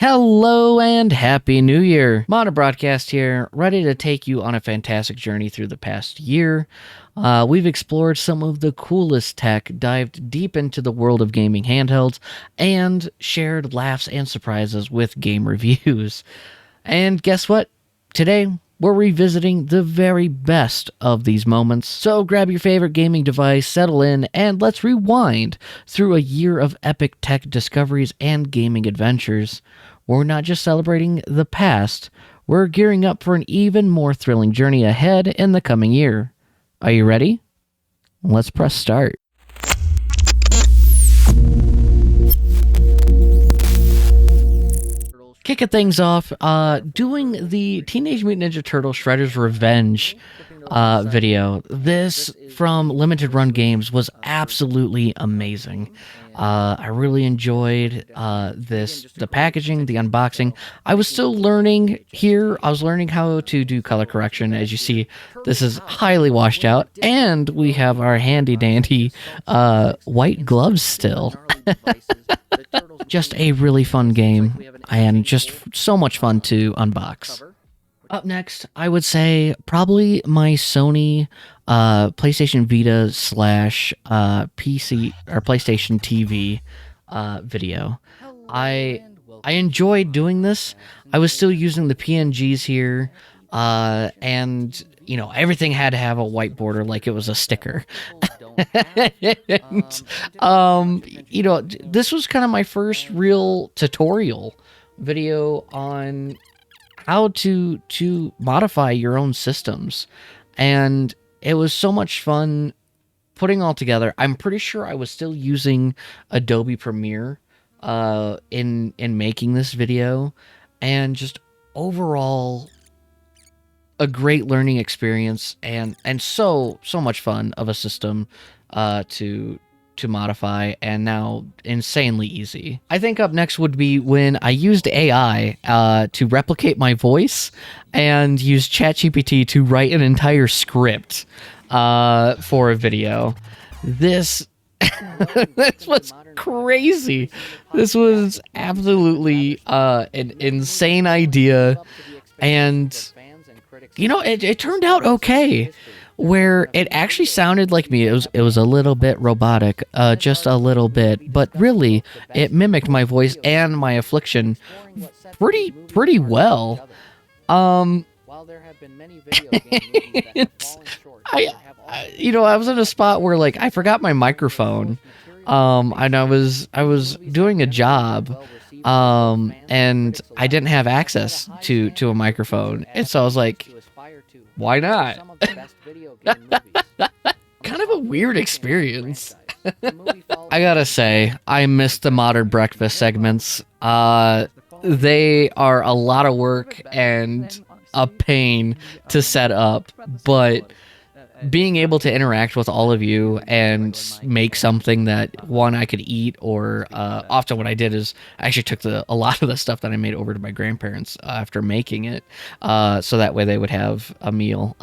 Hello and Happy New Year! Mono Broadcast here, ready to take you on a fantastic journey through the past year. We've explored some of the coolest tech, dived deep into the world of gaming handhelds, and shared laughs and surprises with game reviews. And guess what? Today, we're revisiting the very best of these moments. So grab your favorite gaming device, settle in, and let's rewind through a year of epic tech discoveries and gaming adventures. We're not just celebrating the past, we're gearing up for an even more thrilling journey ahead in the coming year. Are you ready? Let's press start. Kicking things off, doing the Teenage Mutant Ninja Turtles Shredder's Revenge video. This from Limited Run Games was absolutely amazing. I really enjoyed the packaging, the unboxing. I was still learning here. I was learning how to do color correction. As you see, this is highly washed out, and we have our handy dandy white gloves still. Just a really fun game, and just so much fun to unbox. Up next, I would say probably my Sony PlayStation Vita slash PC or PlayStation TV video. I enjoyed doing this. I was still using the PNGs here, and you know, everything had to have a white border like it was a sticker. And, you know, this was kind of my first real tutorial video on how to modify your own systems, and it was so much fun putting all together. I'm pretty sure I was still using Adobe Premiere in making this video, and just overall a great learning experience, and so much fun of a system to modify, and now insanely easy. I think up next would be when I used AI to replicate my voice and used ChatGPT to write an entire script for a video. This this was crazy. This was absolutely an insane idea, and you know, it turned out okay. Where it actually sounded like me. It was a little bit robotic, just a little bit, but really it mimicked my voice and my affliction pretty well. You know, I was in a spot where like I forgot my microphone, and I was doing a job, and I didn't have access to a microphone, and so I was like, why not? Kind of a weird experience. I gotta say, I miss the Modern Breakfast segments. They are a lot of work and a pain to set up, but being able to interact with all of you and make something that one I could eat, or often what I did is I actually took a lot of the stuff that I made over to my grandparents after making it, so that way they would have a meal.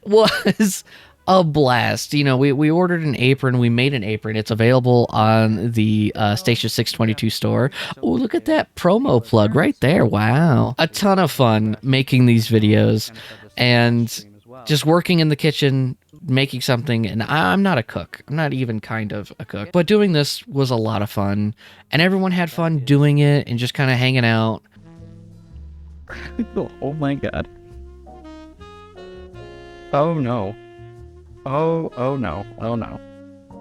Was a blast. You know, we ordered an apron, we made an apron. It's available on the Station 622 store. Oh, look at that promo plug right there. Wow. A ton of fun making these videos, and just working in the kitchen, making something. And I'm not a cook. I'm not even kind of a cook. But doing this was a lot of fun, and everyone had fun doing it and just kind of hanging out. Oh my god. Oh no. Oh no. Oh no.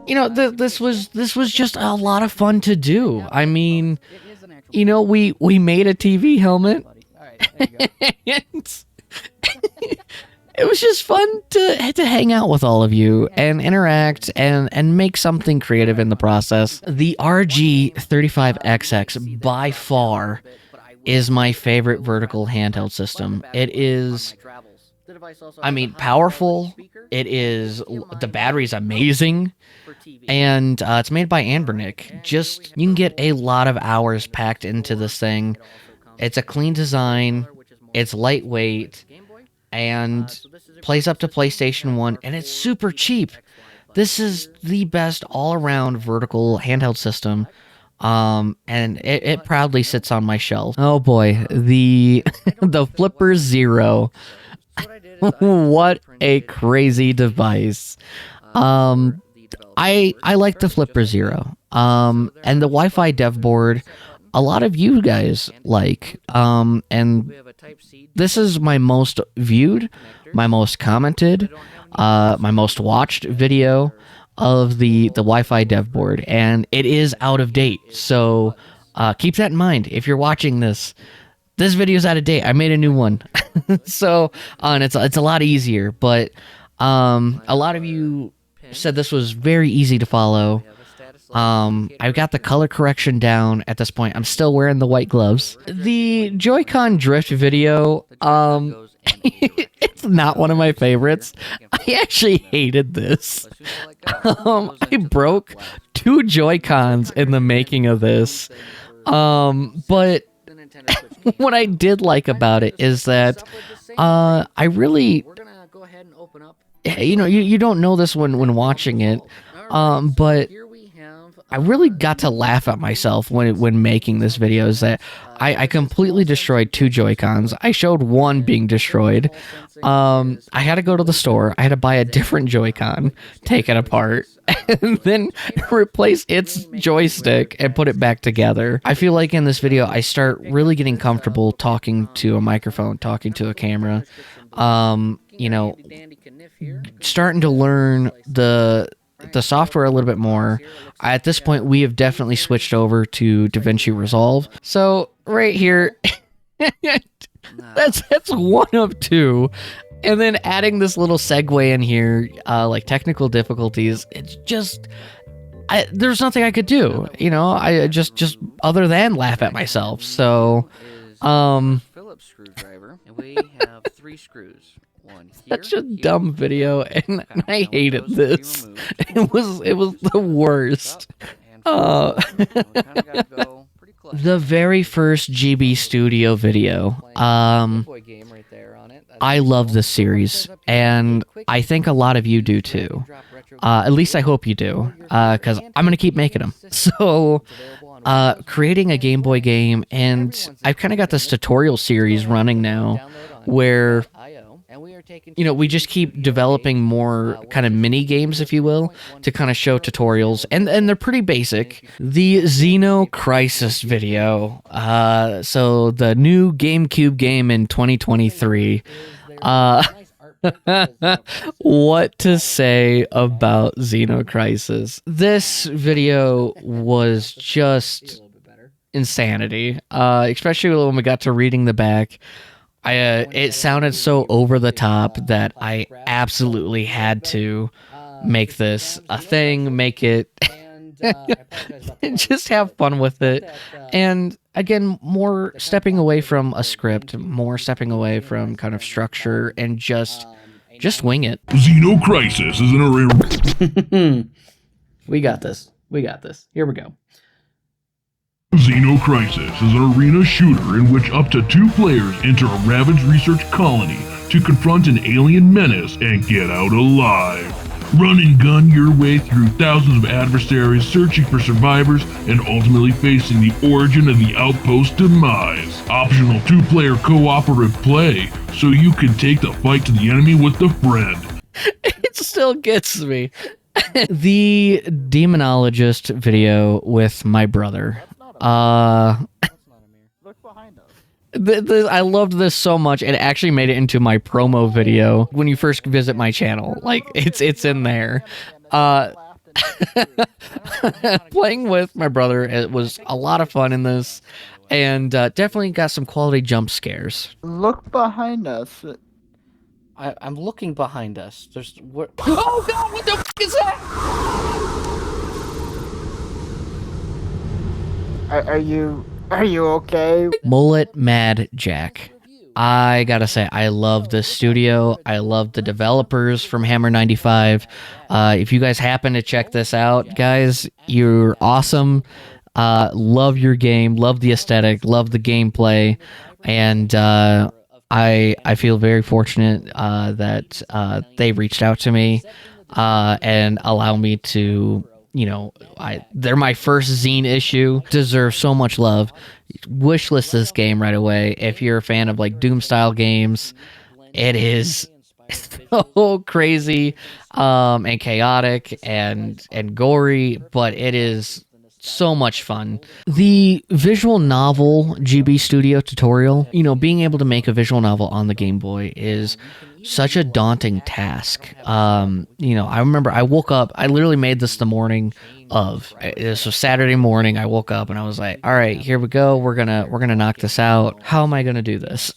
You know, this was just a lot of fun to do. I mean, you know, we made a TV helmet. And it was just fun to hang out with all of you and interact and make something creative in the process. The RG35XX by far is my favorite vertical handheld system. It is, I mean, powerful. It is, the battery's amazing, and it's made by Anbernic. Just, you can get a lot of hours packed into this thing. It's a clean design. It's lightweight, and plays up to PlayStation 1, and it's super cheap. This is the best all-around vertical handheld system And it proudly sits on my shelf. Oh boy, the the Flipper Zero. What a crazy device. Um, I like the Flipper Zero. And the Wi-Fi dev board, a lot of you guys like. And this is my most viewed, my most commented, my most watched video of the Wi-Fi dev board, and it is out of date. So keep that in mind if you're watching this. This video's out of date. I made a new one. So and it's a lot easier, but a lot of you said this was very easy to follow. I've got the color correction down at this point. I'm still wearing the white gloves. The Joy-Con drift video, it's not one of my favorites. I actually hated this. I broke 2 Joy-Cons in the making of this. But what I did like about it is that I really, you don't know this when watching it, but I really got to laugh at myself when making this video. Is that I completely destroyed 2 Joy-Cons. I showed one being destroyed. I had to go to the store. I had to buy a different Joy-Con, take it apart, and then replace its joystick and put it back together. I feel like in this video, I start really getting comfortable talking to a microphone, talking to a camera. Starting to learn the software a little bit more. At this point, we have definitely switched over to DaVinci Resolve. So right here, that's one of 2. And then adding this little segue in here, like technical difficulties, it's just, there's nothing I could do, I just other than laugh at myself. So, Phillips screwdriver, and we have 3 screws. Such a dumb video, and I hated this. It was the worst. The very first GB Studio video. I love this series, and I think a lot of you do too. At least I hope you do, because I'm going to keep making them. So, creating a Game Boy game, and I've kind of got this tutorial series running now, where we just keep developing more kind of mini games, if you will, to kind of show tutorials, and they're pretty basic. The Xeno Crisis video, so the new GameCube game in 2023. What to say about Xeno Crisis? This video was just insanity, especially when we got to reading the back. It sounded so over the top that I absolutely had to make this a thing, make it, just have fun with it. And again, more stepping away from a script, more stepping away from kind of structure, and just wing it. Xeno Crisis is an array. We got this. Here we go. Xeno Crisis is an arena shooter in which up to 2 players enter a ravaged research colony to confront an alien menace and get out alive. Run and gun your way through thousands of adversaries, searching for survivors and ultimately facing the origin of the outpost's demise. Optional 2-player cooperative play, so you can take the fight to the enemy with a friend. It still gets me. The Demonologist video with my brother. I loved this so much, it actually made it into my promo video when you first visit my channel. Like, it's in there. Playing with my brother, it was a lot of fun in this, and definitely got some quality jump scares. Look behind us. I'm looking behind us. There's what? Oh God! What the f is that? Are you okay? Mullet Mad Jack. I gotta say, I love this studio. I love the developers from Hammer 95. If you guys happen to check this out, guys, you're awesome. Love your game, love the aesthetic, love the gameplay, and I feel very fortunate that they reached out to me and allow me to they're my first zine issue. Deserve so much love. Wishlist this game right away. If you're a fan of like Doom style games, it is so crazy, and chaotic and gory, but it is so much fun. The visual novel GB Studio tutorial, being able to make a visual novel on the Game Boy is such a daunting task. I remember I woke up, I literally made this the morning of. This was Saturday morning. I woke up and I was like, all right, here we go. We're gonna knock this out. How am I gonna do this?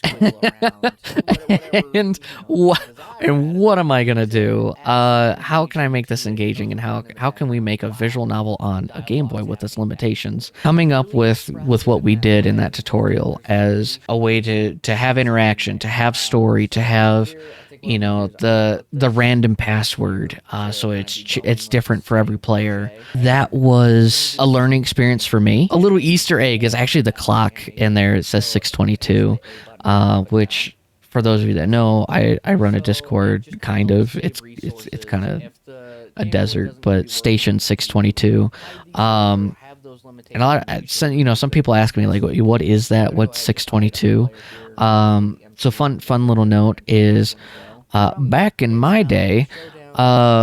and what am I gonna do? How can I make this engaging, and how can we make a visual novel on a Game Boy with its limitations? Coming up with what we did in that tutorial as a way to have interaction, to have story, to have the random password, so it's different for every player. That was a learning experience for me. A little Easter egg is actually the clock in there. It says 622, which, for those of you that know, I run a Discord. Kind of, it's kind of a desert, but station 622. And a lot of, some people ask me like, what is that? What's 622? So fun little note is, back in my day,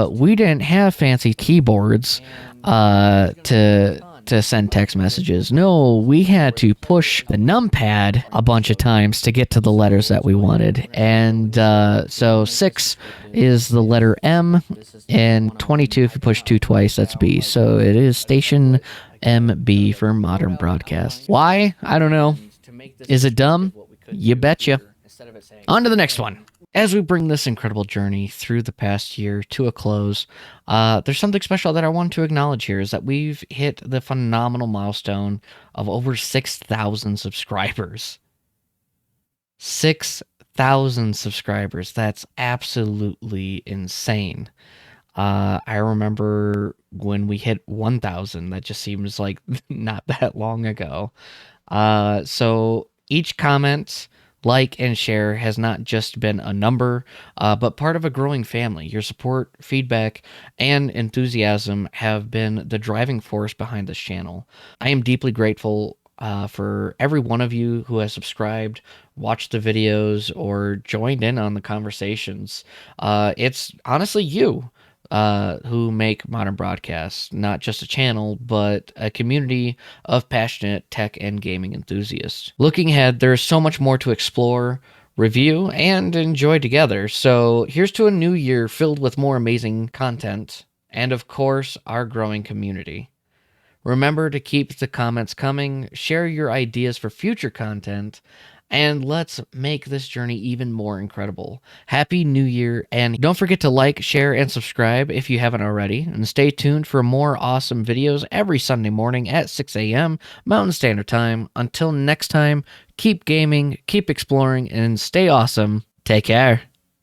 we didn't have fancy keyboards to send text messages. No, we had to push the numpad a bunch of times to get to the letters that we wanted. And so 6 is the letter M, and 22, if you push 2 twice, that's B. So it is station MB for modern broadcast. Why? I don't know. Is it dumb? You betcha. On to the next one. As we bring this incredible journey through the past year to a close, there's something special that I want to acknowledge here, is that we've hit the phenomenal milestone of over 6,000 subscribers. 6,000 subscribers. That's absolutely insane. I remember when we hit 1,000. That just seems like not that long ago. So each comment, like, and share has not just been a number, but part of a growing family. Your support, feedback, and enthusiasm have been the driving force behind this channel. I am deeply grateful for every one of you who has subscribed, watched the videos, or joined in on the conversations. It's honestly you who make Modern Broadcasts not just a channel, but a community of passionate tech and gaming enthusiasts. Looking ahead, there's so much more to explore, review, and enjoy together. So here's to a new year filled with more amazing content, and of course, our growing community. Remember to keep the comments coming, share your ideas for future content, and let's make this journey even more incredible. Happy New Year, and don't forget to like, share, and subscribe if you haven't already, and stay tuned for more awesome videos every Sunday morning at 6 a.m. Mountain Standard Time. Until next time, keep gaming, keep exploring, and stay awesome. Take care.